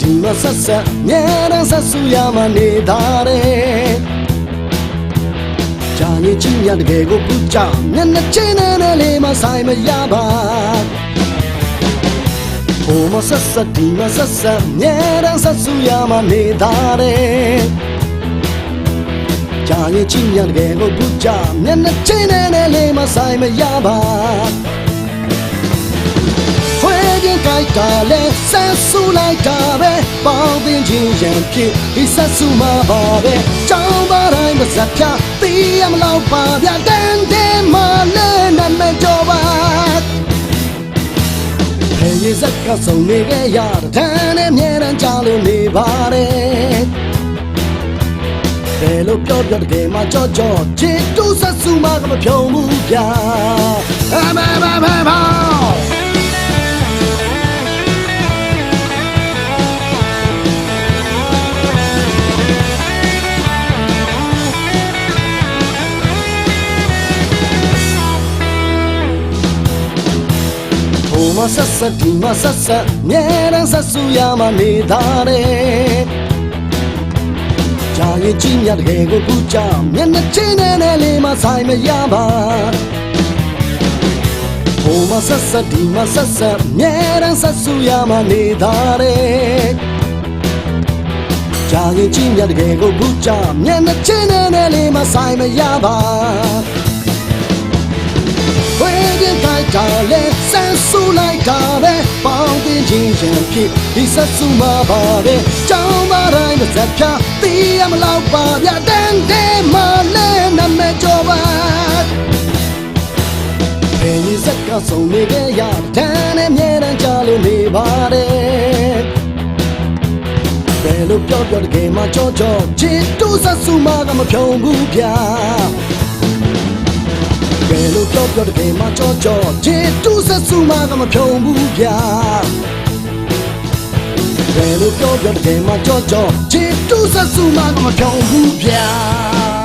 ဒီမဆက်ဆက်မြဲတမ်းဆက်ဆူရမှနေတာတဲ့ကြာရင်ချင်းရတကယ်ကိုပူကြမျက်နှာချင်းနဲ့လေးမဆိုင်မရပါဟိုမဆက်ဆက်ဒီမဆက်ဆက်မြဲတမ်းဆက်ဆူရမှနေတာတဲ့ကြာရင်ချင်းရတကယ်ကိုပူကြမျက်နှာချင်းနဲ့လေးမဆိုင်မရပါကြိုက်တာလဲဆက်ဆူလိုက်တာပဲပေါင်းသင်းချင်းရံဖြစ်ဒီဆက်ဆူမှာပါပဲကြောင်းပါတိုင်းမစပ်ဖြာတီးရမလို့ပါဗျာတန်တဲ့မလဲနာမည်ကြောပါဟဲ့ရစက်ကဆုံးနေကြရတန်းနဲ့မြဲတမ်းကြလို့နေပါတယ်ဘယ်လိုပြောတကယ်မှကြောချစ်တူဆက်ဆူမှာကမဖြုံဘူးဗျာဘာမဆက်ဆက်ဒီမဆက်ဆက်မြဲတမ်းဆက်ဆူရမှနေတာတဲ့ကြာရင်ကြီးမြတ်တကယ်ကိုပူကြမျက်နှာချင်းနဲ့လေးမဆိုင်မရပါဟိုမဆက်ဆက်ဒီမဆက်ဆက်မြဲတမ်းဆက်ဆူရမှနေတာတဲ့ကြာရင်ကြီးမြတ်တကယ်ကိုပူကြမျက်နှာချင်းနဲ့လေးမဆိုင်မရပါကြိုက်တာလဲဆက်ဆူလိုက်တာပဲပေါင်းသင်းချင်းရံဖြစ်ဒီဆက်ဆူမှာပါပဲကြောင်းပါတိုင်းမစက်ဖြာတီးရမလို့ပါဗျာတန်တဲ့မလဲနာမည်ကြောပါဘယ်ရစက်ကဆုံးနေကြရတန်းနဲ့မြဲတမ်းကြလို့နေပါတယ်ဘယ်လိုပြောတကယ်မှကြောချစ်တူဆက်ဆူမှာကမဖြုံဘူးဗျာဘယ်လိုပြောတကယ်မှကြောချစ်တူဆက်ဆူမှာကမဖြုံဘူးဗျာဘယ်လိုပြောတကယ်မှကြောချစ်တူဆက်ဆူမှာကမဖြုံဘူးဗျာ